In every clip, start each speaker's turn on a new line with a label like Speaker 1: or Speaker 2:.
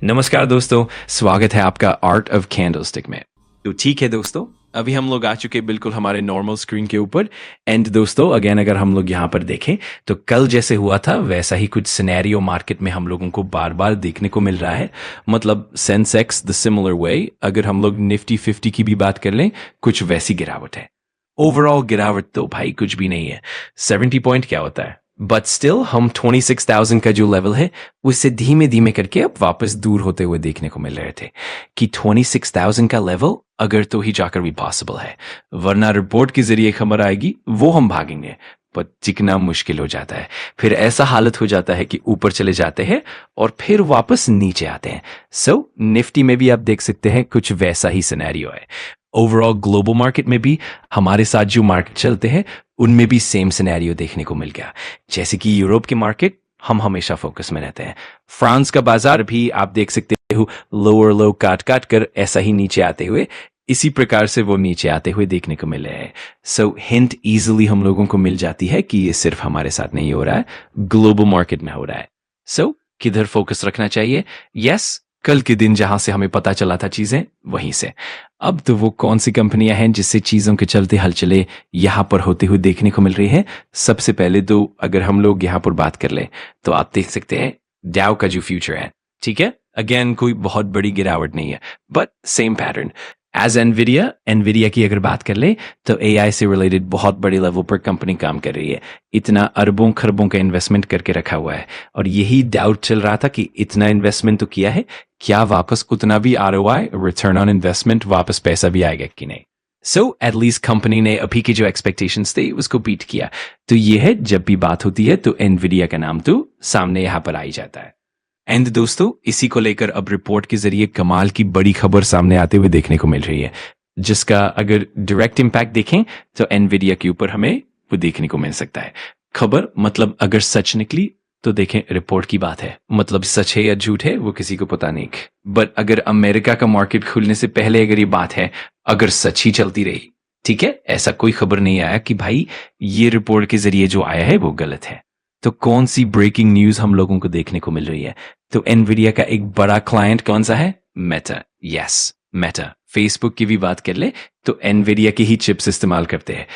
Speaker 1: नमस्कार दोस्तों, स्वागत है आपका आर्ट ऑफ कैंडलस्टिक में। तो ठीक है दोस्तों, अभी हम लोग आ चुके बिल्कुल हमारे नॉर्मल स्क्रीन के ऊपर। एंड दोस्तों अगेन अगर हम लोग यहाँ पर देखें तो कल जैसे हुआ था वैसा ही कुछ सिनेरियो मार्केट में हम लोगों को बार बार देखने को मिल रहा है। मतलब सेंसेक्स द सिमिलर वे, अगर हम लोग निफ्टी 50 की भी बात कर लें, कुछ वैसी गिरावट है। ओवरऑल गिरावट तो भाई कुछ भी नहीं है, 70 पॉइंट क्या होता है। बट स्टिल हम 26,000 का जो लेवल है उससे धीमे धीमे करके अब वापस दूर होते हुए देखने को मिल रहे थे कि 26,000 का लेवल अगर तो ही जाकर भी पॉसिबल है, वरना रिपोर्ट के जरिए खबर आएगी वो हम भागेंगे, पर टिकना मुश्किल हो जाता है। फिर ऐसा हालत हो जाता है कि ऊपर चले जाते हैं और फिर वापस नीचे आते हैं। सो निफ्टी में भी आप देख सकते हैं कुछ वैसा ही सिनेरियो है। ओवरऑल ग्लोबल मार्केट में भी हमारे साथ जो मार्केट चलते हैं उनमें भी सेम सिनेरियो देखने को मिल गया। जैसे कि यूरोप के मार्केट हम हमेशा फोकस में रहते हैं, फ्रांस का बाजार भी आप देख सकते हो लोअर लो काट काट कर ऐसा ही नीचे आते हुए, इसी प्रकार से वो नीचे आते हुए देखने को मिले हैं। सो हिंट इजीली हम लोगों को मिल जाती है कि ये सिर्फ हमारे साथ नहीं हो रहा है, ग्लोबल मार्केट में हो रहा है। सो किधर फोकस रखना चाहिए? यस, कल के दिन जहां से हमें पता चला था चीजें वहीं से। अब तो वो कौन सी कंपनियां हैं जिससे चीजों के चलते हलचलें यहां पर होते हुए देखने को मिल रही है? सबसे पहले तो अगर हम लोग यहां पर बात कर लें तो आप देख सकते हैं डाउ का जो फ्यूचर है, ठीक है, अगेन कोई बहुत बड़ी गिरावट नहीं है, but same pattern as Nvidia की अगर बात कर ले तो एआई से रिलेटेड बहुत बड़े लेवल पर कंपनी काम कर रही है। इतना अरबों खरबों का इन्वेस्टमेंट करके रखा हुआ है और यही डाउट चल रहा था कि इतना इन्वेस्टमेंट तो किया है, क्या वापस उतना भी आरओआई, रिटर्न ऑन इन्वेस्टमेंट, वापस पैसा भी आएगा कि नहीं। सो एटलीस्ट कंपनी ने अभी के जो एक्सपेक्टेशंस थे उसको बीट किया। तो ये है, जब भी बात होती है तो एनविडिया का नाम तो सामने यहां पर आ ही जाता है। एंड दोस्तों इसी को लेकर अब रिपोर्ट के जरिए कमाल की बड़ी खबर सामने आते हुए देखने को मिल रही है, जिसका अगर डायरेक्ट इंपैक्ट देखें तो एनविडिया के ऊपर हमें वो देखने को मिल सकता है। खबर मतलब अगर सच निकली तो देखें, रिपोर्ट की बात है, मतलब सच है या झूठ है वो किसी को पता नहीं, बट अगर अमेरिका का मार्केट खुलने से पहले अगर ये बात है, अगर सच ही चलती रही, ठीक है, ऐसा कोई खबर नहीं आया कि भाई ये रिपोर्ट के जरिए जो आया है वो गलत है, तो कौन सी ब्रेकिंग न्यूज हम लोगों को देखने को मिल रही है? तो एनविडिया का एक बड़ा क्लाइंट कौन सा है? मेटा। Yes, Meta. फेसबुक की भी बात कर ले तो एनविडिया के ही चिप्स इस्तेमाल करते हैं।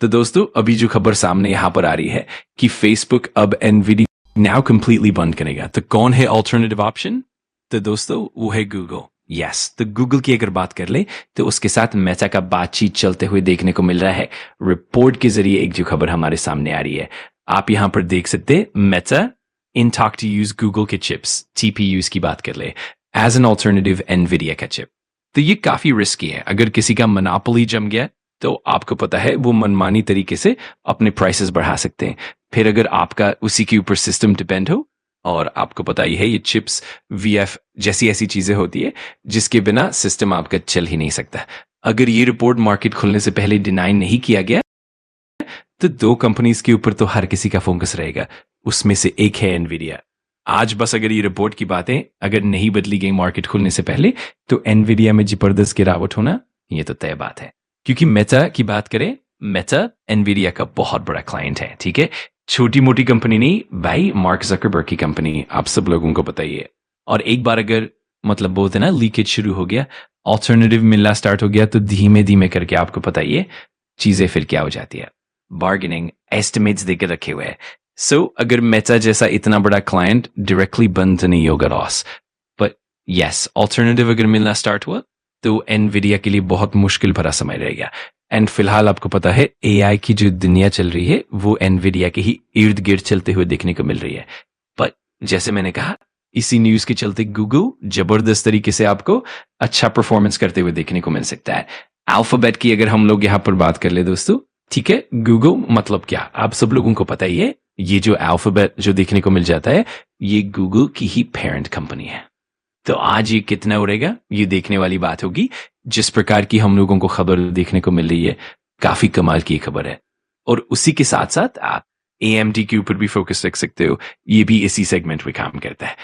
Speaker 1: तो दोस्तों अभी जो खबर सामने यहां पर आ रही है कि फेसबुक अब एनविडिया नाउ कंप्लीटली बंद करेगा, तो कौन है ऑल्टरनेटिव ऑप्शन? तो दोस्तों वो है गूगल। यस, तो गूगल की अगर बात कर ले तो उसके साथ मेटा का बातचीत चलते हुए देखने को मिल रहा है। रिपोर्ट के जरिए एक जो खबर हमारे सामने आ रही है, आप यहां पर देख सकते हैं Meta in talk to use Google के चिप्स, टीपीयूज की बात कर ले एज एन ऑल्टरनेटिव एनविडिया का चिप। तो ये काफी रिस्की है, अगर किसी का मोनोपोली जम गया तो आपको पता है वो मनमानी तरीके से अपने प्राइसेस बढ़ा सकते हैं। फिर अगर आपका उसी के ऊपर सिस्टम डिपेंड हो, और आपको पता ही है ये चिप्स वीएफ जैसी ऐसी चीजें होती है जिसके बिना सिस्टम आपका चल ही नहीं सकता। अगर ये रिपोर्ट मार्केट खुलने से पहले डिनाई नहीं किया गया तो दो कंपनीज के ऊपर तो हर किसी का फोकस रहेगा, उसमें से एक है एनविडिया। आज बस अगर ये रिपोर्ट की बातें अगर नहीं बदली गई मार्केट खुलने से पहले तो एनविडिया में जबरदस्त गिरावट होना ये तो तय बात है। क्योंकि मेटा की बात करें, मेटा एनविडिया का बहुत बड़ा क्लाइंट है, ठीक है, छोटी मोटी कंपनी नहीं भाई, मार्क जकरबर्ग की कंपनी, आप सब लोगों को पता ही है। और एक बार अगर मतलब बोलते ना लीकेज शुरू हो गया, ऑल्टरनेटिव मिलना स्टार्ट हो गया, तो धीमे धीमे करके आपको पता ही है चीजें फिर क्या हो जाती है, बार्गेनिंग एस्टिमेट्स देकर रखे हुए हैं। सो अगर मेटा जैसा इतना बड़ा क्लाइंट डायरेक्टली बंद नहीं होगा लॉस, बट यस ऑल्टरनेटिव अगर मिलना स्टार्ट हुआ तो एनविडिया के लिए बहुत मुश्किल भरा समय रहेगा। एंड फिलहाल आपको पता है एआई की जो दुनिया चल रही है वो एनविडिया के ही इर्द गिर्द चलते हुए देखने को मिल रही है। बट जैसे मैंने कहा, इसी न्यूज के चलते गूगल जबरदस्त तरीके से आपको अच्छा परफॉर्मेंस करते हुए देखने को मिल सकता है। अल्फाबेट की अगर हम लोग यहाँ पर बात कर ले दोस्तों, ठीक है, गूगल मतलब क्या आप सब लोगों को पता ही है, ये जो अल्फाबेट जो देखने को मिल जाता है ये गूगल की ही पेरेंट कंपनी है। तो आज ये कितना उड़ेगा ये देखने वाली बात होगी। जिस प्रकार की हम लोगों को खबर देखने को मिल रही है, काफी कमाल की खबर है। और उसी के साथ साथ आप एएमडी के ऊपर भी फोकस रख सकते हो, ये भी इसी सेगमेंट में काम करता है।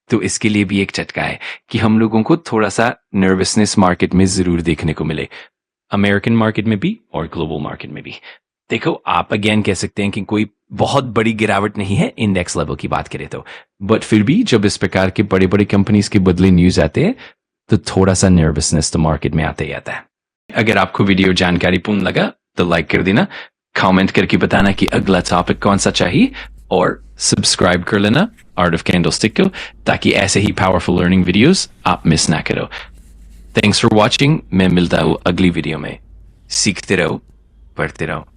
Speaker 1: तो इसके लिए भी एक झटका है कि हम लोगों को थोड़ा सा नर्वसनेस मार्केट में जरूर देखने को मिले, अमेरिकन मार्केट में भी और ग्लोबल मार्केट में भी। देखो आप अगेन कह सकते हैं कि कोई बहुत बड़ी गिरावट नहीं है इंडेक्स लेवल की बात करें तो, बट फिर भी जब इस प्रकार के बड़े बड़े कंपनीज के बदले न्यूज आते हैं तो थोड़ा सा नर्वसनेस तो मार्केट में आते ही आता है। अगर आपको वीडियो जानकारीपूर्ण लगा तो लाइक कर देना, कमेंट करके बताना कि अगला टॉपिक कौन सा चाहिए, और सब्सक्राइब कर लेना आर्ट ऑफ कैंडलस्टिक को, ताकि ऐसे ही पावरफुल लर्निंग वीडियोस आप मिस ना करो। Thanks for watching. मैं मिलता हूँ अगली वीडियो में। सीखते रहो, पढ़ते रहो।